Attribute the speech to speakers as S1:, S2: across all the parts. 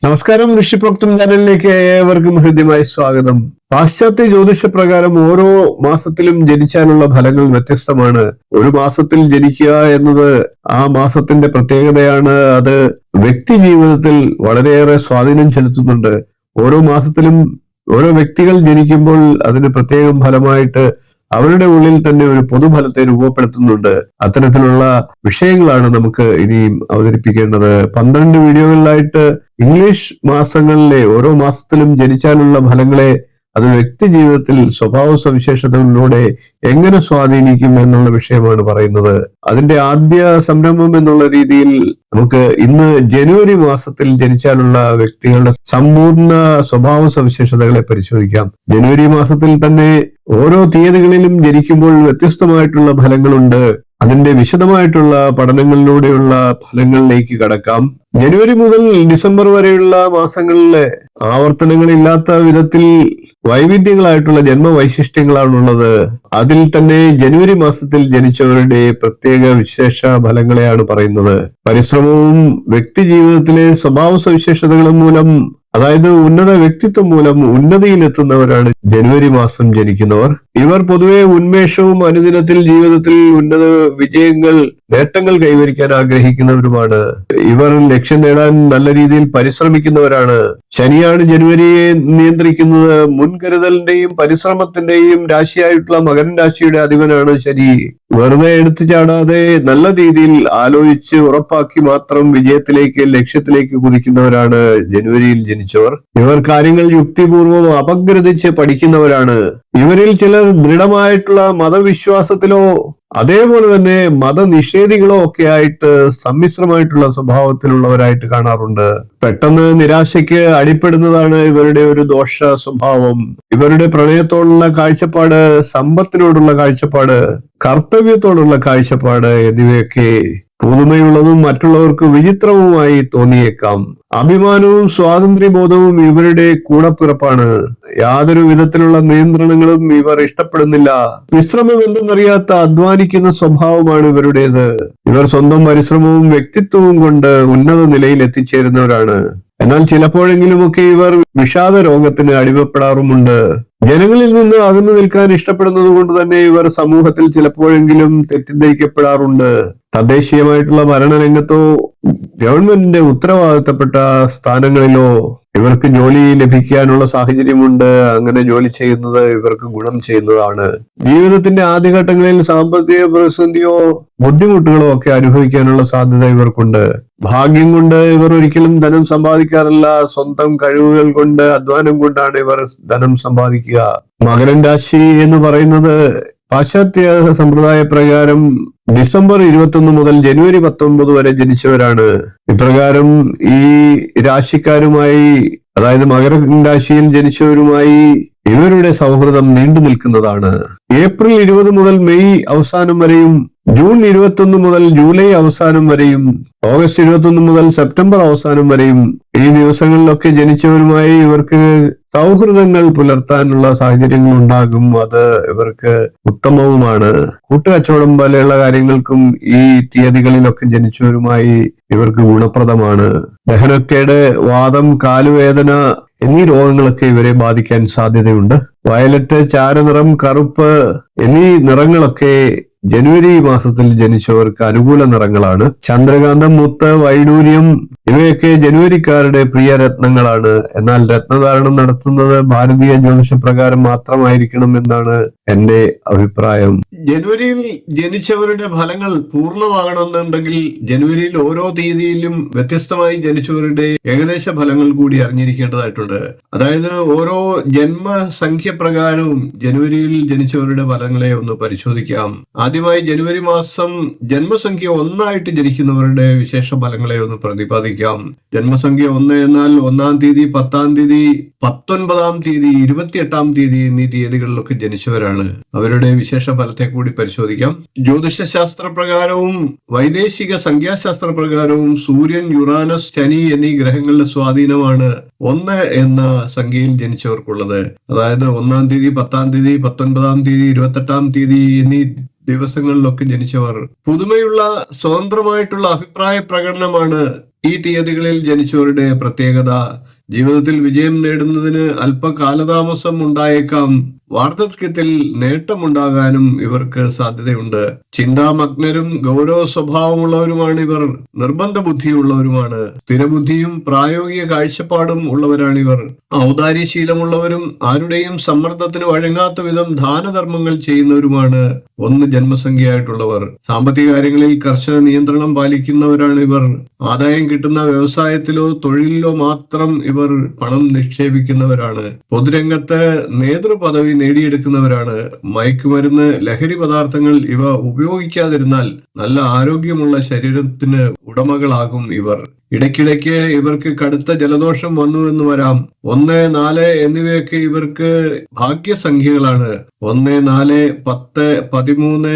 S1: നമസ്കാരം. ഋഷിപ്രോക്തം ചാനലിലേക്ക് ഏവർക്കും ഹൃദ്യമായ സ്വാഗതം. പാശ്ചാത്യ ജ്യോതിഷ പ്രകാരം ഓരോ മാസത്തിലും ജനിച്ചാലുള്ള ഫലങ്ങൾ വ്യത്യസ്തമാണ്. ഒരു മാസത്തിൽ ജനിക്കുക എന്നത് ആ മാസത്തിന്റെ പ്രത്യേകതയാണ്. അത് വ്യക്തി ജീവിതത്തിൽ വളരെയേറെ സ്വാധീനം ചെലുത്തുന്നുണ്ട്. ഓരോ മാസത്തിലും ഓരോ വ്യക്തികൾ ജനിക്കുമ്പോൾ അതിന് പ്രത്യേകം ഫലമായിട്ട് അവരുടെ ഉള്ളിൽ തന്നെ ഒരു പൊതുഫലത്തെ രൂപപ്പെടുത്തുന്നുണ്ട്. അത്തരത്തിലുള്ള വിഷയങ്ങളാണ് നമുക്ക് ഇനിയും അവതരിപ്പിക്കേണ്ടത്. 12 വീഡിയോകളിലായിട്ട് ഇംഗ്ലീഷ് മാസങ്ങളിലെ ഓരോ മാസത്തിലും ജനിച്ചാലുള്ള ഫലങ്ങളെ അത് വ്യക്തി ജീവിതത്തിൽ സ്വഭാവ സവിശേഷതകളിലൂടെ എങ്ങനെ സ്വാധീനിക്കും എന്നുള്ള വിഷയമാണ് പറയുന്നത്. അതിന്റെ ആദ്യ സംരംഭം എന്നുള്ള രീതിയിൽ നമുക്ക് ഇന്ന് ജനുവരി മാസത്തിൽ ജനിച്ചാലുള്ള വ്യക്തികളുടെ സമ്പൂർണ്ണ സ്വഭാവ സവിശേഷതകളെ പരിശോധിക്കാം. ജനുവരി മാസത്തിൽ തന്നെ ഓരോ തീയതികളിലും ജനിക്കുമ്പോൾ വ്യത്യസ്തമായിട്ടുള്ള ഫലങ്ങളുണ്ട്. അതിന്റെ വിശദമായിട്ടുള്ള പഠനങ്ങളിലൂടെയുള്ള ഫലങ്ങളിലേക്ക് കടക്കാം. ജനുവരി മുതൽ ഡിസംബർ വരെയുള്ള മാസങ്ങളിലെ ആവർത്തനങ്ങളില്ലാത്ത വിധത്തിൽ വൈവിധ്യങ്ങളായിട്ടുള്ള ജന്മവൈശിഷ്ട്യങ്ങളാണുള്ളത്. അതിൽ തന്നെ ജനുവരി മാസത്തിൽ ജനിച്ചവരുടെ പ്രത്യേക വിശേഷ ഫലങ്ങളെയാണ് പറയുന്നത്. പരിശ്രമവും വ്യക്തി ജീവിതത്തിലെ സ്വഭാവ സവിശേഷതകളും മൂലം, അതായത് ഉന്നത വ്യക്തിത്വം മൂലം ഉന്നതിയിലെത്തുന്നവരാണ് ജനുവരി മാസം ജനിക്കുന്നവർ. ഇവർ പൊതുവെ ഉന്മേഷവും അനുദിനത്തിൽ ജീവിതത്തിൽ ഉന്നത വിജയങ്ങൾ, നേട്ടങ്ങൾ കൈവരിക്കാൻ ആഗ്രഹിക്കുന്നവരുമാണ്. ഇവർ ലക്ഷ്യം നേടാൻ നല്ല രീതിയിൽ പരിശ്രമിക്കുന്നവരാണ്. ശനിയാണ് ജനുവരിയെ നിയന്ത്രിക്കുന്നത്. മുൻകരുതലിന്റെയും പരിശ്രമത്തിന്റെയും രാശിയായിട്ടുള്ള മകരൻ രാശിയുടെ അധിപനാണ് ശനി. വെറുതെ എടുത്തു ചാടാതെ നല്ല രീതിയിൽ ആലോചിച്ച് ഉറപ്പാക്കി മാത്രം വിജയത്തിലേക്ക്, ലക്ഷ്യത്തിലേക്ക് കുതിക്കുന്നവരാണ് ജനുവരിയിൽ ജനിച്ചവർ. ഇവർ കാര്യങ്ങൾ യുക്തിപൂർവം അപഗ്രഥിച്ച് പഠിക്കുന്നവരാണ്. ഇവരിൽ ചിലർ ദൃഢമായിട്ടുള്ള മതവിശ്വാസത്തിലോ അതേപോലെ തന്നെ മതനിഷേധികളോ ഒക്കെ ആയിട്ട് സമ്മിശ്രമായിട്ടുള്ള സ്വഭാവത്തിലുള്ളവരായിട്ട് കാണാറുണ്ട്. പെട്ടെന്ന് നിരാശയ്ക്ക് അടിപ്പെടുന്നതാണ് ഇവരുടെ ഒരു ദോഷ സ്വഭാവം. ഇവരുടെ പ്രണയത്തോടുള്ള കാഴ്ചപ്പാട്, സമ്പത്തിനോടുള്ള കാഴ്ചപ്പാട്, കർത്തവ്യത്തോടുള്ള കാഴ്ചപ്പാട് എന്നിവയൊക്കെ പുതുമയുള്ളതും മറ്റുള്ളവർക്ക് വിചിത്രവുമായി തോന്നിയേക്കാം. അഭിമാനവും സ്വാതന്ത്ര്യബോധവും ഇവരുടെ കൂടപ്പിറപ്പാണ്. യാതൊരു വിധത്തിലുള്ള നിയന്ത്രണങ്ങളും ഇവർ ഇഷ്ടപ്പെടുന്നില്ല. വിശ്രമം എന്തെന്നറിയാത്ത അധ്വാനിക്കുന്ന സ്വഭാവമാണ് ഇവരുടേത്. ഇവർ സ്വന്തം പരിശ്രമവും വ്യക്തിത്വവും കൊണ്ട് ഉന്നത നിലയിൽ എത്തിച്ചേരുന്നവരാണ്. എന്നാൽ ചിലപ്പോഴെങ്കിലുമൊക്കെ ഇവർ വിഷാദ രോഗത്തിന് അടിമപ്പെടാറുമുണ്ട്. ജനങ്ങളിൽ നിന്ന് അകന്നു നിൽക്കാൻ ഇഷ്ടപ്പെടുന്നത് കൊണ്ട് തന്നെ ഇവർ സമൂഹത്തിൽ ചിലപ്പോഴെങ്കിലും തെറ്റിദ്ധരിക്കപ്പെടാറുണ്ട്. തദ്ദേശീയമായിട്ടുള്ള ഭരണരംഗത്തോ ഗവൺമെന്റിന്റെ ഉത്തരവാദിത്തപ്പെട്ട സ്ഥാനങ്ങളിലോ ഇവർക്ക് ജോലി ലഭിക്കാനുള്ള സാഹചര്യമുണ്ട്. അങ്ങനെ ജോലി ചെയ്യുന്നത് ഇവർക്ക് ഗുണം ചെയ്യുന്നതാണ്. ജീവിതത്തിന്റെ ആദ്യഘട്ടങ്ങളിൽ സാമ്പത്തിക പ്രതിസന്ധിയോ ബുദ്ധിമുട്ടുകളോ ഒക്കെ അനുഭവിക്കാനുള്ള സാധ്യത ഇവർക്കുണ്ട്. ഭാഗ്യം കൊണ്ട് ഇവർ ഒരിക്കലും ധനം സമ്പാദിക്കാറില്ല. സ്വന്തം കഴിവുകൾ കൊണ്ട്, അധ്വാനം കൊണ്ടാണ് ഇവർ ധനം സമ്പാദിക്കുക. മകരൻ രാശി എന്ന് പറയുന്നത് പാശ്ചാത്യ സമ്പ്രദായ പ്രകാരം ഡിസംബർ 21 മുതൽ ജനുവരി 19 വരെ ജനിച്ചവരാണ്. ഇപ്രകാരം ഈ രാശിക്കാരുമായി, അതായത് മകരൻ രാശിയിൽ ജനിച്ചവരുമായി ഇവരുടെ സൗഹൃദം നീണ്ടു നിൽക്കുന്നതാണ്. ഏപ്രിൽ 20 മുതൽ മെയ് അവസാനം വരെയും, ജൂൺ 21 മുതൽ ജൂലൈ അവസാനം വരെയും, ഓഗസ്റ്റ് 21 മുതൽ സെപ്റ്റംബർ അവസാനം വരെയും ഈ ദിവസങ്ങളിലൊക്കെ ജനിച്ചവരുമായി ഇവർക്ക് സൗഹൃദങ്ങൾ പുലർത്താനുള്ള സാഹചര്യങ്ങൾ ഉണ്ടാകും. അത് ഇവർക്ക് ഉത്തമവുമാണ്. കൂട്ടുകച്ചവടം പോലെയുള്ള കാര്യങ്ങൾക്കും ഈ തീയതികളിലൊക്കെ ജനിച്ചവരുമായി ഇവർക്ക് ഗുണപ്രദമാണ്. ദഹനക്കേട്, വാദം, കാലുവേദന എന്നീ രോഗങ്ങളൊക്കെ ഇവരെ ബാധിക്കാൻ സാധ്യതയുണ്ട്. വയലറ്റ്, ചാരനിറം, കറുപ്പ് എന്നീ നിറങ്ങളൊക്കെ ജനുവരി മാസത്തിൽ ജനിച്ചവർക്ക് അനുകൂല നിറങ്ങളാണ്. ചന്ദ്രകാന്തം, മുത്ത്, വൈഡൂര്യം ഇവയൊക്കെ ജനുവരിക്കാരുടെ പ്രിയ രത്നങ്ങളാണ്. എന്നാൽ രത്നധാരണം നടത്തുന്നത് ഭാരതീയ ജ്യോതിഷ പ്രകാരം മാത്രമായിരിക്കണം എന്നാണ് എന്റെ അഭിപ്രായം. ജനുവരിയിൽ ജനിച്ചവരുടെ ഫലങ്ങൾ പൂർണ്ണമാകണമെന്നുണ്ടെങ്കിൽ ജനുവരിയിൽ ഓരോ തീയതിയിലും വ്യത്യസ്തമായി ജനിച്ചവരുടെ ഏകദേശ ഫലങ്ങൾ കൂടി അറിഞ്ഞിരിക്കേണ്ടതായിട്ടുണ്ട്. അതായത് ഓരോ ജന്മസംഖ്യ പ്രകാരവും ജനുവരിയിൽ ജനിച്ചവരുടെ ഫലങ്ങളെ ഒന്ന് പരിശോധിക്കാം. ആദ്യമായി ജനുവരി മാസം ജന്മസംഖ്യ 1 ജനിക്കുന്നവരുടെ വിശേഷ ഫലങ്ങളെ ഒന്ന് പ്രതിപാദിക്കാം. ജന്മസംഖ്യ 1 എന്നാൽ 1-ാം തീയതി, 10-ാം തീയതി, 19-ാം തീയതി, 28-ാം തീയതി എന്നീ തീയതികളിലൊക്കെ ജനിച്ചവരാണ്. അവരുടെ വിശേഷ ഫലത്തെ കൂടി പരിശോധിക്കാം. ജ്യോതിഷശാസ്ത്ര പ്രകാരവും വൈദേശിക സംഖ്യാശാസ്ത്ര പ്രകാരവും സൂര്യൻ, യുറാനസ്, ശനി എന്നീ ഗ്രഹങ്ങളുടെ സ്വാധീനമാണ് 1 എന്ന സംഖ്യയിൽ ജനിച്ചവർക്കുള്ളത്. അതായത് 1-ാം തീയതി, 10-ാം തീയതി, 19-ാം തീയതി, 28-ാം തീയതി എന്നീ ദിവസങ്ങളിലൊക്കെ ജനിച്ചവർ പുതുമയുള്ള സ്വതന്ത്രമായിട്ടുള്ള അഭിപ്രായ പ്രകടനമാണ് ഈ തീയതികളിൽ ജനിച്ചവരുടെ പ്രത്യേകത: ജീവിതത്തിൽ വിജയം നേടുന്നതിന് അല്പകാലതാമസം ഉണ്ടായേക്കാം. വാർദ്ധക്യത്തിൽ നേട്ടമുണ്ടാകാനും ഇവർക്ക് സാധ്യതയുണ്ട്. ചിന്താമഗ്നരും ഗൗരവ സ്വഭാവമുള്ളവരുമാണ് ഇവർ. നിർബന്ധ ബുദ്ധിയുള്ളവരുമാണ്. സ്ഥിരബുദ്ധിയും പ്രായോഗിക കാഴ്ചപ്പാടും ഉള്ളവരാണിവർ. ഔദാര്യശീലമുള്ളവരും ആരുടെയും സമ്മർദ്ദത്തിന് വഴങ്ങാത്ത വിധം ദാനധർമ്മങ്ങൾ ചെയ്യുന്നവരുമാണ് 1 ജന്മസംഖ്യയായിട്ടുള്ളവർ. സാമ്പത്തിക കാര്യങ്ങളിൽ കർശന നിയന്ത്രണം പാലിക്കുന്നവരാണ് ഇവർ. ആദായം കിട്ടുന്ന വ്യവസായത്തിലോ തൊഴിലിലോ മാത്രം ഇവർ പണം നിക്ഷേപിക്കുന്നവരാണ്. പൊതുരംഗത്ത് നേതൃപദവി നേടിയെടുക്കുന്നവരാണ്. മയക്കുമരുന്ന്, ലഹരി പദാർത്ഥങ്ങൾ ഇവ ഉപയോഗിക്കാതിരുന്നാൽ നല്ല ആരോഗ്യമുള്ള ശരീരത്തിന് ഉടമകളാകും ഇവർ. ഇടയ്ക്കിടയ്ക്ക് ഇവർക്ക് കടുത്ത ജലദോഷം വന്നു എന്ന് വരാം. 1, 4 എന്നിവയൊക്കെ ഇവർക്ക് ഭാഗ്യസംഖ്യകളാണ്. 1, 4, 10, 13,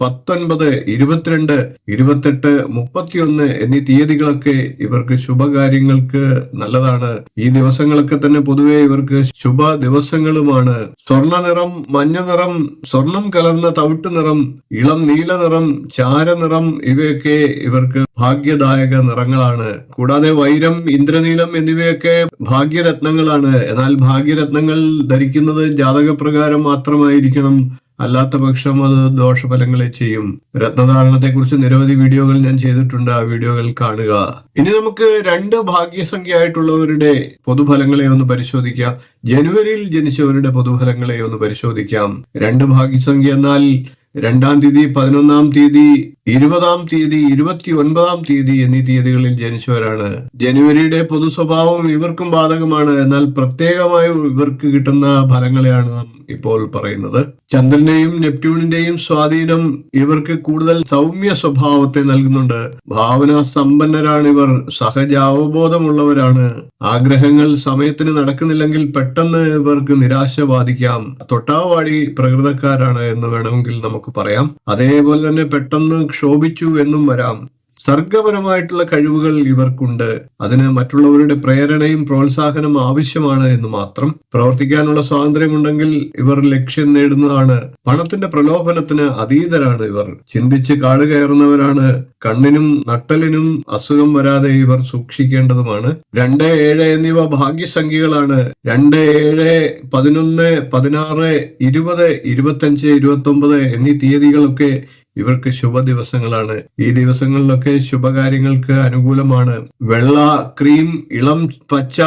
S1: 19, 22, 28, 31 എന്നീ തീയതികളൊക്കെ ഇവർക്ക് ശുഭകാര്യങ്ങൾക്ക് നല്ലതാണ്. ഈ ദിവസങ്ങളൊക്കെ തന്നെ പൊതുവെ ഇവർക്ക് ശുഭ ദിവസങ്ങളുമാണ്. സ്വർണ്ണ നിറം, മഞ്ഞ നിറം, സ്വർണം കലർന്ന തവിട്ട് നിറം, ഇളം നീല നിറം, ചാരനിറം ഇവയൊക്കെ ഇവർക്ക് ഭാഗ്യദായക നിറങ്ങളാണ്. കൂടാതെ വൈരം, ഇന്ദ്രനീലം എന്നിവയൊക്കെ ഭാഗ്യരത്നങ്ങളാണ്. എന്നാൽ ഭാഗ്യരത്നങ്ങൾ ധരിക്കുന്നത് ജാതകപ്രകാരം മാത്രമായിരിക്കണം. അല്ലാത്ത പക്ഷം അത് ദോഷഫലങ്ങളെ ചെയ്യും. രത്നധാരണത്തെ കുറിച്ച് നിരവധി വീഡിയോകൾ ഞാൻ ചെയ്തിട്ടുണ്ട്. ആ വീഡിയോകൾ കാണുക. ഇനി നമുക്ക് 2 ഭാഗ്യസംഖ്യയായിട്ടുള്ളവരുടെ പൊതുഫലങ്ങളെ ഒന്ന് പരിശോധിക്കാം. ജനുവരിയിൽ ജനിച്ചവരുടെ പൊതുഫലങ്ങളെ ഒന്ന് പരിശോധിക്കാം. 2 ഭാഗ്യസംഖ്യ എന്നാൽ 2-ാം തീയതി, 11-ാം തീയതി, 20-ാം തീയതി, 29-ാം തീയതി എന്നീ തീയതികളിൽ ജനിച്ചവരാണ്. ജനുവരിയുടെ പൊതു സ്വഭാവം ഇവർക്കും ബാധകമാണ്. എന്നാൽ പ്രത്യേകമായി ഇവർക്ക് കിട്ടുന്ന ഫലങ്ങളെയാണ് നാം ഇപ്പോൾ പറയുന്നത്. ചന്ദ്രന്റെയും നെപ്റ്റ്യൂണിന്റെയും സ്വാധീനം ഇവർക്ക് കൂടുതൽ സൗമ്യ സ്വഭാവത്തെ നൽകുന്നുണ്ട്. ഭാവന സമ്പന്നരാണിവർ. സഹജാവബോധമുള്ളവരാണ്. ആഗ്രഹങ്ങൾ സമയത്തിന് നടക്കുന്നില്ലെങ്കിൽ പെട്ടെന്ന് ഇവർക്ക് നിരാശ ബാധിക്കാം. തൊട്ടാവാടി പ്രകൃതക്കാരാണ് എന്ന് വേണമെങ്കിൽ നമുക്ക് പറയാം. അതേപോലെ തന്നെ പെട്ടെന്ന് ക്ഷോഭിച്ചു എന്നും വരാം. സർഗപരമായിട്ടുള്ള കഴിവുകൾ ഇവർക്കുണ്ട്. അതിന് മറ്റുള്ളവരുടെ പ്രേരണയും പ്രോത്സാഹനം ആവശ്യമാണ് എന്ന് മാത്രം. പ്രവർത്തിക്കാനുള്ള സ്വാതന്ത്ര്യമുണ്ടെങ്കിൽ ഇവർ ലക്ഷ്യം നേടുന്നതാണ്. പണത്തിന്റെ പ്രലോഭനത്തിന് അതീതരാണ് ഇവർ. ചിന്തിച്ച് കാട് കയറുന്നവരാണ്. കണ്ണിനും നട്ടലിനും അസുഖം വരാതെ ഇവർ സൂക്ഷിക്കേണ്ടതുമാണ്. 2, 7 എന്നിവ ഭാഗ്യസംഖ്യകളാണ്. 2, 7, 11, 16, 20, 25, 29 എന്നീ തീയതികളൊക്കെ ഇവർക്ക് ശുഭ ദിവസങ്ങളാണ്. ഈ ദിവസങ്ങളിലൊക്കെ ശുഭകാര്യങ്ങൾക്ക് അനുകൂലമാണ്. വെള്ള, ക്രീം, ഇളം പച്ച,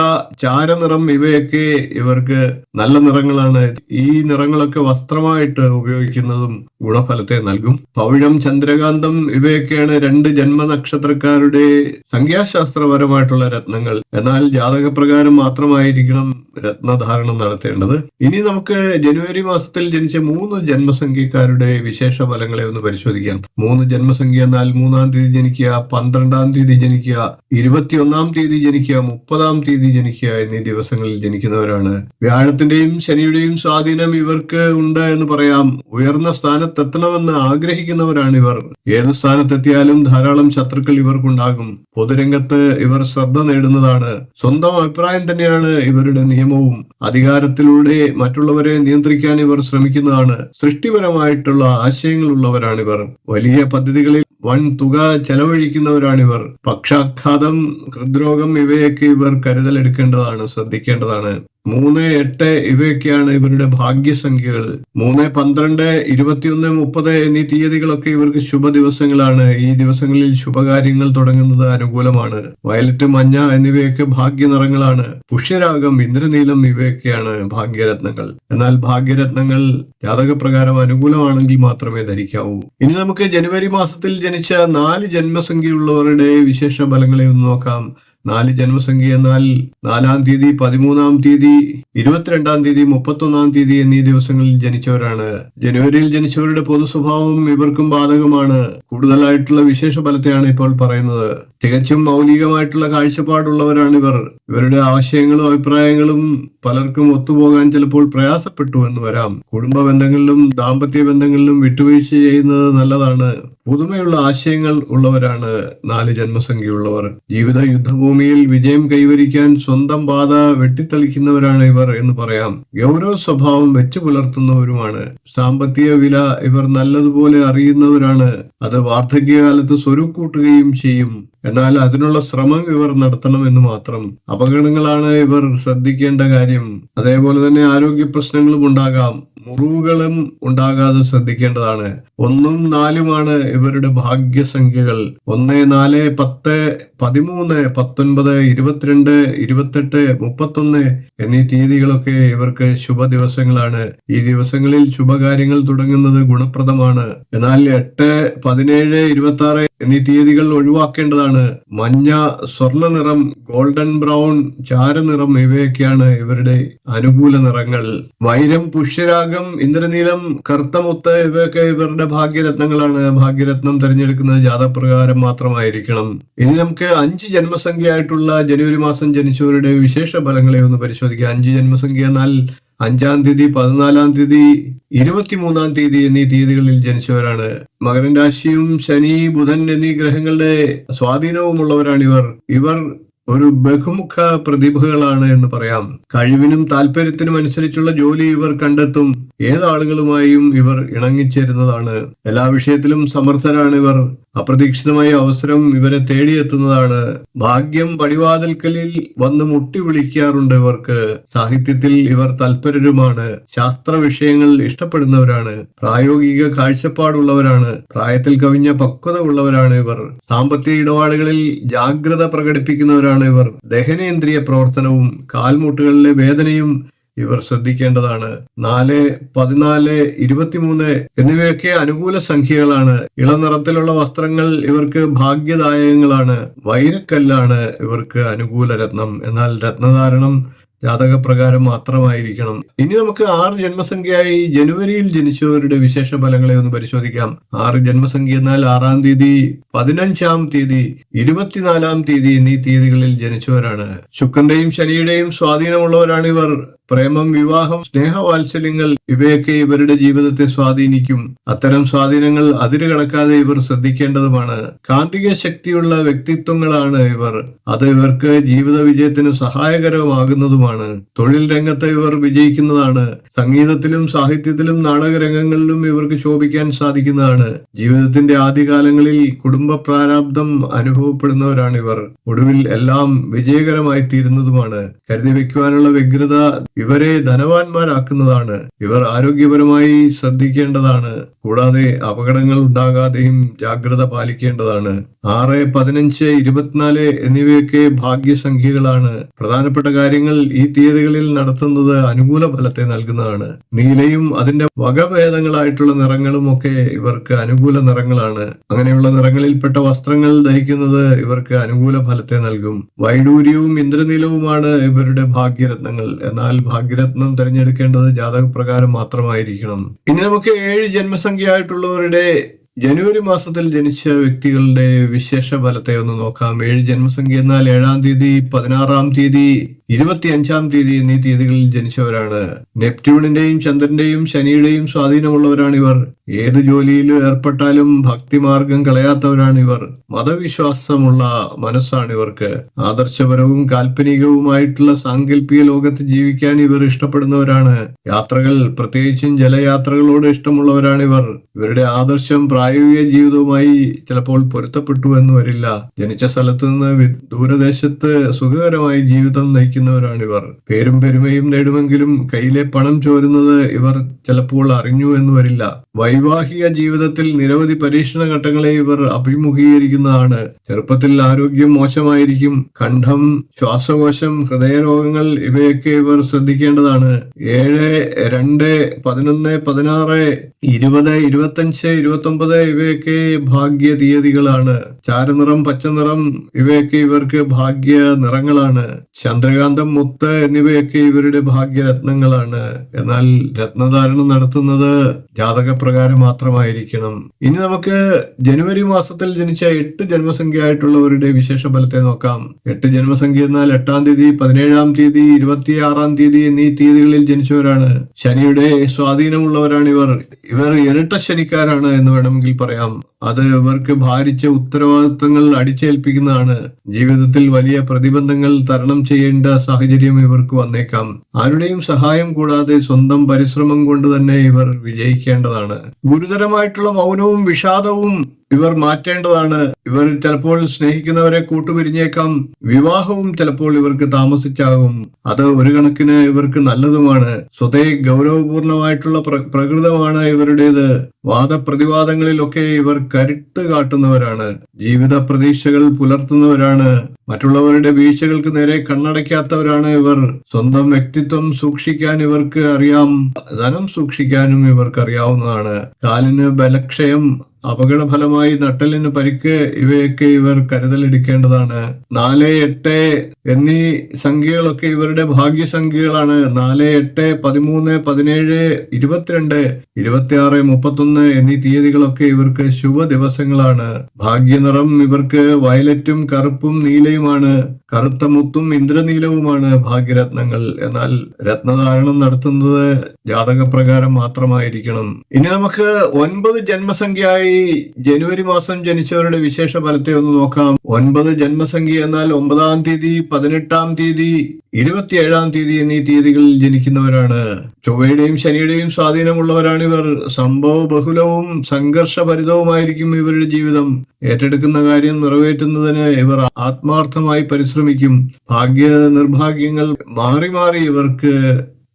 S1: ചാരനിറം ഇവയൊക്കെ ഇവർക്ക് നല്ല നിറങ്ങളാണ്. ഈ നിറങ്ങളൊക്കെ വസ്ത്രമായിട്ട് ഉപയോഗിക്കുന്നതും ഗുണഫലത്തെ നൽകും. പവിഴം, ചന്ദ്രകാന്തം ഇവയൊക്കെയാണ് 2 ജന്മനക്ഷത്രക്കാരുടെ സംഖ്യാശാസ്ത്രപരമായിട്ടുള്ള രത്നങ്ങൾ. എന്നാൽ ജാതകപ്രകാരം മാത്രമായിരിക്കണം രത്നധാരണം നടത്തേണ്ടത്. ഇനി നമുക്ക് ജനുവരി മാസത്തിൽ ജനിച്ച 3 ജന്മസംഖ്യക്കാരുടെ വിശേഷ ഫലങ്ങളെ ഒന്ന് പരിശോധിക്കാം. 3 ജന്മസംഖ്യ എന്നാൽ 3-ാം തീയതി ജനിക്കുക, 12-ാം തീയതി ജനിക്കുക, 21-ാം തീയതി ജനിക്കുക, 30-ാം തീയതി ജനിക്കുക എന്നീ ദിവസങ്ങളിൽ ജനിക്കുന്നവരാണ്. വ്യാഴത്തിന്റെയും ശനിയുടെയും സ്വാധീനം ഇവർക്ക് ഉണ്ട് എന്ന് പറയാം. ഉയർന്ന സ്ഥാനത്തെത്തണമെന്ന് ആഗ്രഹിക്കുന്നവരാണ് ഇവർ. ഏത് സ്ഥാനത്തെത്തിയാലും ധാരാളം ശത്രുക്കൾ ഇവർക്കുണ്ടാകും. പൊതുരംഗത്ത് ഇവർ ശ്രദ്ധ നേടുന്നതാണ്. സ്വന്തം അഭിപ്രായം തന്നെയാണ് ഇവരുടെ നിയമവും. അധികാരത്തിലൂടെ മറ്റുള്ളവരെ നിയന്ത്രിക്കാൻ ഇവർ ശ്രമിക്കുന്നതാണ്. സൃഷ്ടിപരമായിട്ടുള്ള ആശയങ്ങളുള്ളവരാണിവർ. വലിയ പദ്ധതികളിൽ വൻ തുക ചെലവഴിക്കുന്നവരാണിവർ. പക്ഷാഘാതം, ഹൃദ്രോഗം ഇവയൊക്കെ ഇവർ കരുതലെടുക്കേണ്ടതാണ്, ശ്രദ്ധിക്കേണ്ടതാണ്. 3, 8 ഇവയൊക്കെയാണ് ഇവരുടെ ഭാഗ്യസംഖ്യകൾ. 3, 12, 21, 30 എന്നീ തീയതികളൊക്കെ ഇവർക്ക് ശുഭ ദിവസങ്ങളാണ്. ഈ ദിവസങ്ങളിൽ ശുഭകാര്യങ്ങൾ തുടങ്ങുന്നത് അനുകൂലമാണ്. വയലറ്റ്, മഞ്ഞ എന്നിവയൊക്കെ ഭാഗ്യനിറങ്ങളാണ്. പുഷ്യരാഗം, ഇന്ദ്രനീലം ഇവയൊക്കെയാണ് ഭാഗ്യരത്നങ്ങൾ. എന്നാൽ ഭാഗ്യരത്നങ്ങൾ ജാതകപ്രകാരം അനുകൂലമാണെങ്കിൽ മാത്രമേ ധരിക്കാവൂ. ഇനി നമുക്ക് ജനുവരി മാസത്തിൽ ജനിച്ച 4 ജന്മസംഖ്യയുള്ളവരുടെ വിശേഷ ഫലങ്ങളെ ഒന്ന് നോക്കാം. 4 ജന്മസംഖ്യ എന്നാൽ 4-ാം തീയതി, 13-ാം തീയതി, 22-ാം തീയതി, 31-ാം തീയതി എന്നീ ദിവസങ്ങളിൽ ജനിച്ചവരാണ്. ജനുവരിയിൽ ജനിച്ചവരുടെ പൊതു സ്വഭാവം ഇവർക്കും ബാധകമാണ്. കൂടുതലായിട്ടുള്ള വിശേഷ ഫലത്തെയാണ് ഇപ്പോൾ പറയുന്നത്. തികച്ചും മൗലികമായിട്ടുള്ള കാഴ്ചപ്പാടുള്ളവരാണ് ഇവർ. ഇവരുടെ ആശയങ്ങളും അഭിപ്രായങ്ങളും പലർക്കും ഒത്തുപോകാൻ ചിലപ്പോൾ പ്രയാസപ്പെട്ടു എന്ന് വരാം. കുടുംബ ബന്ധങ്ങളിലും ദാമ്പത്യ ബന്ധങ്ങളിലും വിട്ടുവീഴ്ച ചെയ്യുന്നത് നല്ലതാണ്. പുതുമയുള്ള ആശയങ്ങൾ ഉള്ളവരാണ് 4 ജന്മസംഖ്യയുള്ളവർ. ജീവിത യുദ്ധഭൂമിയിൽ വിജയം കൈവരിക്കാൻ സ്വന്തം പാത വെട്ടിത്തെളിക്കുന്നവരാണ് ഇവർ എന്ന് പറയാം. ഗൗരവ സ്വഭാവം വെച്ചു പുലർത്തുന്നവരുമാണ്. സാമ്പത്തിക വില ഇവർ നല്ലതുപോലെ അറിയുന്നവരാണ്. അത് വാർദ്ധക്യകാലത്ത് സ്വരുക്കൂട്ടുകയും ചെയ്യും. എന്നാൽ അതിനുള്ള ശ്രമം ഇവർ നടത്തണമെന്ന് മാത്രം. അപകടങ്ങളാണ് ഇവർ ശ്രദ്ധിക്കേണ്ട കാര്യം. അതേപോലെ തന്നെ ആരോഗ്യ പ്രശ്നങ്ങളും ഉണ്ടാകാം, മുറിവുകളും ഉണ്ടാകാതെ ശ്രദ്ധിക്കേണ്ടതാണ്. 1ഉം 4ഉമാണ് ഇവരുടെ ഭാഗ്യസംഖ്യകൾ. 1, 4, 10, 13, 19, 22, 28, 31 എന്നീ തീയതികളൊക്കെ ഇവർക്ക് ശുഭ ദിവസങ്ങളാണ്. ഈ ദിവസങ്ങളിൽ ശുഭകാര്യങ്ങൾ തുടങ്ങുന്നത് ഗുണപ്രദമാണ്. എന്നാൽ 8, 17, 26 എന്നീ തീയതികൾ ഒഴിവാക്കേണ്ടതാണ്. മഞ്ഞ, സ്വർണ്ണ നിറം, ഗോൾഡൻ ബ്രൗൺ, ചാരനിറം ഇവയൊക്കെയാണ് ഇവരുടെ അനുകൂല നിറങ്ങൾ. വൈരം, പുഷ്യരാഗം, ഇന്ദ്രനീലം, കറുത്തമുത്ത് ഇവയൊക്കെ ഇവരുടെ ഭാഗ്യരത്നങ്ങളാണ്. ഭാഗ്യരത്നം തിരഞ്ഞെടുക്കുന്നത് ജാതകപ്രകാരം മാത്രമായിരിക്കണം. ഇനി നമുക്ക് 5 ജന്മസംഖ്യയായിട്ടുള്ള ജനുവരി മാസം ജനിച്ചവരുടെ വിശേഷ ഫലങ്ങളെ ഒന്ന് പരിശോധിക്കാം. 5 ജന്മസംഖ്യ എന്നാൽ 5-ാം തീയതി, 14-ാം തീയതി, 23-ാം തീയതി എന്നീ തീയതികളിൽ ജനിച്ചവരാണ്. മകരൻ രാശിയും ശനി, ബുധൻ എന്നീ ഗ്രഹങ്ങളുടെ സ്വാധീനവുമുള്ളവരാണ് ഇവർ ഒരു ബഹുമുഖ പ്രതിഭകളാണ് എന്ന് പറയാം. കഴിവിനും താല്പര്യത്തിനും അനുസരിച്ചുള്ള ജോലി ഇവർ കണ്ടെത്തും. ഏതാളുകളുമായും ഇവർ ഇണങ്ങിച്ചേരുന്നതാണ്. എല്ലാ വിഷയത്തിലും സമർത്ഥരാണ് ഇവർ. അപ്രതീക്ഷിതമായ അവസരം ഇവരെ തേടിയെത്തുന്നതാണ്. ഭാഗ്യം പടിവാതിൽക്കലിൽ വന്ന് മുട്ടി വിളിക്കാറുണ്ട് ഇവർക്ക്. സാഹിത്യത്തിൽ ഇവർ തൽപരരുമാണ്. ശാസ്ത്ര വിഷയങ്ങൾ ഇഷ്ടപ്പെടുന്നവരാണ്. പ്രായോഗിക കാഴ്ചപ്പാടുള്ളവരാണ്. പ്രായത്തിൽ കവിഞ്ഞ പക്വത ഉള്ളവരാണ് ഇവർ. സാമ്പത്തിക ഇടപാടുകളിൽ ജാഗ്രത പ്രകടിപ്പിക്കുന്നവരാണ് ഇവർ. ദഹനേന്ദ്രിയ പ്രവർത്തനവും കാൽമുട്ടുകളിലെ വേദനയും ഇവർ ശ്രദ്ധിക്കേണ്ടതാണ്. 4, 14, 23 എന്നിവയൊക്കെ അനുകൂല സംഖ്യകളാണ്. ഇളനിറത്തിലുള്ള വസ്ത്രങ്ങൾ ഇവർക്ക് ഭാഗ്യദായകങ്ങളാണ്. വൈരക്കല്ലാണ് ഇവർക്ക് അനുകൂല രത്നം. എന്നാൽ രത്നധാരണം ജാതകപ്രകാരം മാത്രമായിരിക്കണം. ഇനി നമുക്ക് 6 ജന്മസംഖ്യയായി ജനുവരിയിൽ ജനിച്ചവരുടെ വിശേഷ ഫലങ്ങളെ ഒന്ന് പരിശോധിക്കാം. 6 ജന്മസംഖ്യ എന്നാൽ 6-ാം തീയതി, 15-ാം തീയതി, 24-ാം തീയതി എന്നീ തീയതികളിൽ ജനിച്ചവരാണ്. ശുക്രന്റെയും ശനിയുടെയും സ്വാധീനമുള്ളവരാണ് ഇവർ. പ്രേമം, വിവാഹം, സ്നേഹവാത്സല്യങ്ങൾ ഇവയൊക്കെ ഇവരുടെ ജീവിതത്തെ സ്വാധീനിക്കും. അത്തരം സ്വാധീനങ്ങൾ അതിരുകടക്കാതെ ഇവർ ശ്രദ്ധിക്കേണ്ടതുമാണ്. കാന്തിക ശക്തിയുള്ള വ്യക്തിത്വങ്ങളാണ് ഇവർ. അത് ഇവർക്ക് ജീവിത വിജയത്തിന് സഹായകരമാകുന്നതുമാണ്. തൊഴിൽ രംഗത്ത് ഇവർ വിജയിക്കുന്നതാണ്. സംഗീതത്തിലും സാഹിത്യത്തിലും നാടകരംഗങ്ങളിലും ഇവർക്ക് ശോഭിക്കാൻ സാധിക്കുന്നതാണ്. ജീവിതത്തിന്റെ ആദ്യകാലങ്ങളിൽ കുടുംബ പ്രാരാബ്ദം അനുഭവപ്പെടുന്നവരാണ് ഇവർ. ഒടുവിൽ എല്ലാം വിജയകരമായി തീരുന്നതുമാണ്. കരുതി വയ്ക്കുവാനുള്ള വ്യഗ്രത ഇവരെ ധനവാന്മാരാക്കുന്നതാണ്. ഇവർ ആരോഗ്യപരമായി ശ്രദ്ധിക്കേണ്ടതാണ്. കൂടാതെ അപകടങ്ങൾ ഉണ്ടാകാതെയും ജാഗ്രത പാലിക്കേണ്ടതാണ്. 6, 15, 24 എന്നിവയൊക്കെ ഭാഗ്യസംഖ്യകളാണ്. പ്രധാനപ്പെട്ട കാര്യങ്ങൾ ഈ തീയതികളിൽ നടത്തുന്നത് അനുകൂല ഫലത്തെ നൽകുന്നതാണ്. നീലയും അതിന്റെ വകഭേദങ്ങളായിട്ടുള്ള നിറങ്ങളും ഒക്കെ ഇവർക്ക് അനുകൂല നിറങ്ങളാണ്. അങ്ങനെയുള്ള നിറങ്ങളിൽപ്പെട്ട വസ്ത്രങ്ങൾ ധരിക്കുന്നത് ഇവർക്ക് അനുകൂല ഫലത്തെ നൽകും. വൈഡൂര്യവും ഇന്ദ്രനീലവുമാണ് ഇവരുടെ ഭാഗ്യരത്നങ്ങൾ. എന്നാൽ ഭാഗ്യരത്നം തിരഞ്ഞെടുക്കേണ്ടത് ജാതകപ്രകാരം മാത്രമായിരിക്കണം. ഇനി നമുക്ക് 7 ജന്മസംഖ്യയായിട്ടുള്ളവരുടെ ജനുവരി മാസത്തിൽ ജനിച്ച വ്യക്തികളുടെ വിശേഷ ഫലത്തെ ഒന്ന് നോക്കാം. 7 ജന്മസംഖ്യ എന്നാൽ 7-ാം തീയതി, 16-ാം തീയതി, 25-ാം തീയതി എന്നീ തീയതികളിൽ ജനിച്ചവരാണ്. നെപ്റ്റ്യൂണിന്റെയും ചന്ദ്രന്റെയും ശനിയുടെയും സ്വാധീനമുള്ളവരാണ് ഇവർ. ഏത് ജോലിയിൽ ഏർപ്പെട്ടാലും ഭക്തിമാർഗം കളയാത്തവരാണ് ഇവർ. മതവിശ്വാസമുള്ള മനസ്സാണ് ഇവർക്ക്. ആദർശപരവും കാൽപ്പനികവുമായിട്ടുള്ള സാങ്കല്പിക ലോകത്ത് ജീവിക്കാൻ ഇവർ ഇഷ്ടപ്പെടുന്നവരാണ്. യാത്രകൾ, പ്രത്യേകിച്ചും ജലയാത്രകളോട് ഇഷ്ടമുള്ളവരാണ് ഇവർ. ഇവരുടെ ആദർശം പ്രായോഗിക ജീവിതവുമായി ചിലപ്പോൾ പൊരുത്തപ്പെട്ടു എന്ന് വരില്ല. ജനിച്ച സ്ഥലത്ത് നിന്ന് ദൂരദേശത്ത് സുഖകരമായി ജീവിതം നയിക്കുന്നവരാണ് ഇവർ. പേരും പെരുമയും നേടുമെങ്കിലും കയ്യിലെ പണം ചോരുന്നത് ഇവർ ചിലപ്പോൾ അറിഞ്ഞു എന്ന് വരില്ല. വൈവാഹിക ജീവിതത്തിൽ നിരവധി പരീക്ഷണ ഘട്ടങ്ങളെ ഇവർ അഭിമുഖീകരിക്കുന്നതാണ്. ചെറുപ്പത്തിൽ ആരോഗ്യം മോശമായിരിക്കും. കണ്ഠം, ശ്വാസകോശം, ഹൃദയരോഗങ്ങൾ ഇവയൊക്കെ ഇവർ ശ്രദ്ധിക്കേണ്ടതാണ്. 7, 2, 11, 16, 20, 25, 29 ഇവയൊക്കെ ഭാഗ്യ തീയതികളാണ്. ചാരനിറം, പച്ചനിറം ഇവയൊക്കെ ഇവർക്ക് ഭാഗ്യ നിറങ്ങളാണ്. ചന്ദ്രകാന്തം, മുത്ത് എന്നിവയൊക്കെ ഇവരുടെ ഭാഗ്യരത്നങ്ങളാണ്. എന്നാൽ രത്നധാരണം നടത്തുന്നത് ജാതകപ്രകാരം മാത്രമായിരിക്കണം. ഇനി നമുക്ക് ജനുവരി മാസത്തിൽ ജനിച്ച 8 ജന്മസംഖ്യയായിട്ടുള്ളവരുടെ വിശേഷ ഫലത്തെ നോക്കാം. 8 ജന്മസംഖ്യ എന്നാൽ 8-ാം തീയതി, 17-ാം തീയതി, 26-ാം തീയതി എന്നീ തീയതികളിൽ ജനിച്ചവരാണ്. ശനിയുടെ സ്വാധീനമുള്ളവരാണ് ഇവർ. ഇരട്ട ശനിക്കാരാണ് എന്ന് വേണമെങ്കിൽ പറയാം. അത് ഇവർക്ക് ഭാരിച്ച ഉത്തരവാദിത്തങ്ങൾ അടിച്ചേൽപ്പിക്കുന്നതാണ്. ജീവിതത്തിൽ വലിയ പ്രതിബന്ധങ്ങൾ തരണം ചെയ്യേണ്ട സാഹചര്യം ഇവർക്ക് വന്നേക്കാം. ആരുടെയും സഹായം കൂടാതെ സ്വന്തം പരിശ്രമം കൊണ്ട് തന്നെ ഇവർ വിജയിക്കേണ്ടതാണ്. ഗുരുതരമായിട്ടുള്ള മൗനവും വിഷാദവും ഇവർ മാറ്റേണ്ടതാണ്. ഇവർ ചിലപ്പോൾ സ്നേഹിക്കുന്നവരെ കൂട്ടുപിരിഞ്ഞേക്കാം. വിവാഹവും ചിലപ്പോൾ ഇവർക്ക് താമസിച്ചാകും. അത് ഒരു കണക്കിന് ഇവർക്ക് നല്ലതുമാണ്. സ്വതേ ഗൗരവപൂർണമായിട്ടുള്ള പ്രകൃതമാണ് ഇവരുടേത്. വാദപ്രതിവാദങ്ങളിലൊക്കെ ഇവർ കരുത്ത് കാട്ടുന്നവരാണ്. ജീവിത പ്രതീക്ഷകൾ പുലർത്തുന്നവരാണ്. മറ്റുള്ളവരുടെ വീഴ്ചകൾക്ക് നേരെ കണ്ണടയ്ക്കാത്തവരാണ് ഇവർ. സ്വന്തം വ്യക്തിത്വം സൂക്ഷിക്കാൻ ഇവർക്ക് അറിയാം. ധനം സൂക്ഷിക്കാനും ഇവർക്ക് അറിയാവുന്നതാണ്. കാലിന് ബലക്ഷയം, അപകടഫലമായി നട്ടലിന് പരിക്ക്, ഇവയൊക്കെ ഇവർ കരുതലെടുക്കേണ്ടതാണ്. 4, 8 എന്നീ സംഖ്യകളൊക്കെ ഇവരുടെ ഭാഗ്യസംഖ്യകളാണ്. 4, 8, 13, 17, 22, 26, 31 എന്നീ തീയതികളൊക്കെ ഇവർക്ക് ശുഭ ദിവസങ്ങളാണ്. ഭാഗ്യനിറം ഇവർക്ക് വയലറ്റും കറുപ്പും നീലയുമാണ്. കറുത്ത മുത്തും ഇന്ദ്രനീലവുമാണ് ഭാഗ്യരത്നങ്ങൾ. എന്നാൽ രത്നധാരണം നടത്തുന്നത് ജാതകപ്രകാരം മാത്രമായിരിക്കണം. ഇനി നമുക്ക് 9 ജന്മസംഖ്യയായി ജനുവരി മാസം ജനിച്ചവരുടെ വിശേഷ ഫലത്തെ ഒന്ന് നോക്കാം. 9 ജന്മസംഖ്യ എന്നാൽ 9-ാം തീയതി, 18-ാം തീയതി, 27-ാം തീയതി എന്നീ തീയതികളിൽ ജനിക്കുന്നവരാണ്. ചൊവ്വയുടെയും ശനിയുടെയും സ്വാധീനമുള്ളവരാണ് ഇവർ. സംഭവ ബഹുലവും സംഘർഷഭരിതവുമായിരിക്കും ഇവരുടെ ജീവിതം. ഏറ്റെടുക്കുന്ന കാര്യം നിറവേറ്റുന്നതിന് ഇവർ ആത്മാർത്ഥമായി പരിശ്രമിക്കും. ഭാഗ്യ നിർഭാഗ്യങ്ങൾ മാറി മാറി ഇവർക്ക്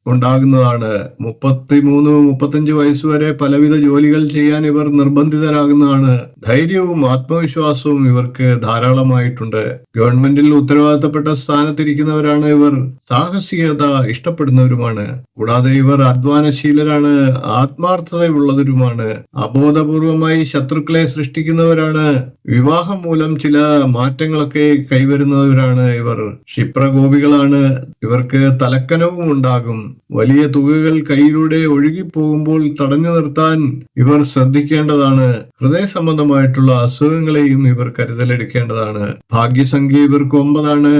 S1: ഉണ്ടാകുന്നതാണ്. 33-35 വയസ്സുവരെ പലവിധ ജോലികൾ ചെയ്യാൻ ഇവർ നിർബന്ധിതരാകുന്നതാണ്. ധൈര്യവും ആത്മവിശ്വാസവും ഇവർക്ക് ധാരാളമായിട്ടുണ്ട്. ഗവൺമെന്റിൽ ഉത്തരവാദിത്തപ്പെട്ട സ്ഥാനത്തിരിക്കുന്നവരാണ് ഇവർ. സാഹസികത ഇഷ്ടപ്പെടുന്നവരുമാണ്. കൂടാതെ ഇവർ അധ്വാനശീലരാണ്. ആത്മാർത്ഥതയുള്ളവരുമാണ്. അബോധപൂർവമായി ശത്രുക്കളെ സൃഷ്ടിക്കുന്നവരാണ്. വിവാഹം മൂലം ചില മാറ്റങ്ങളൊക്കെ കൈവരുന്നവരാണ് ഇവർ. ക്ഷിപ്രകോപികളാണ്. ഇവർക്ക് തലക്കനവും ഉണ്ടാകും. വലിയ തുകകൾ കയ്യിലൂടെ ഒഴുകിപ്പോകുമ്പോൾ തടഞ്ഞു നിർത്താൻ ഇവർ ശ്രദ്ധിക്കേണ്ടതാണ്. ഹൃദയ സംബന്ധമായിട്ടുള്ള അസുഖങ്ങളെയും ഇവർ കരുതലെടുക്കേണ്ടതാണ്. ഭാഗ്യസംഖ്യ ഇവർക്ക് 9 ആണ്.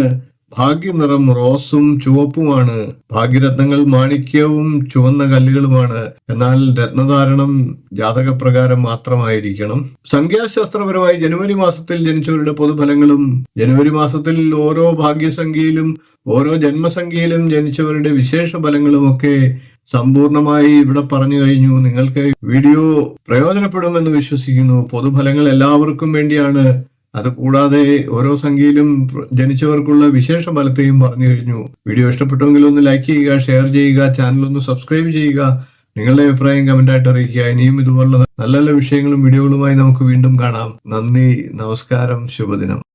S1: ഭാഗ്യനിറം റോസും ചുവപ്പുമാണ്. ഭാഗ്യരത്നങ്ങൾ മാണിക്യവും ചുവന്ന കല്ലുകളുമാണ്. എന്നാൽ രത്നധാരണം ജാതകപ്രകാരം മാത്രമായിരിക്കണം. സംഖ്യാശാസ്ത്രപരമായി ജനുവരി മാസത്തിൽ ജനിച്ചവരുടെ പൊതുഫലങ്ങളും ജനുവരി മാസത്തിൽ ഓരോ ഭാഗ്യസംഖ്യയിലും ഓരോ ജന്മസംഖ്യയിലും ജനിച്ചവരുടെ വിശേഷ ഫലങ്ങളുമൊക്കെ സമ്പൂർണമായി ഇവിടെ പറഞ്ഞു കഴിഞ്ഞു. നിങ്ങൾക്ക് വീഡിയോ പ്രയോജനപ്പെടുമെന്ന് വിശ്വസിക്കുന്നു. പൊതുഫലങ്ങൾ എല്ലാവർക്കും വേണ്ടിയാണ്. അതുകൂടാതെ ഓരോ സംഖ്യയിലും ജനിച്ചവർക്കുള്ള വിശേഷ ഫലത്തെയും പറഞ്ഞു കഴിഞ്ഞു. വീഡിയോ ഇഷ്ടപ്പെട്ടുവെങ്കിൽ ഒന്ന് ലൈക്ക് ചെയ്യുക, ഷെയർ ചെയ്യുക, ചാനൽ ഒന്ന് സബ്സ്ക്രൈബ് ചെയ്യുക. നിങ്ങളുടെ അഭിപ്രായം കമന്റായിട്ട് അറിയിക്കുക. ഇനിയും ഇതുപോലുള്ള നല്ല നല്ല വിഷയങ്ങളും വീഡിയോകളുമായി നമുക്ക് വീണ്ടും കാണാം. നന്ദി, നമസ്കാരം, ശുഭദിനം.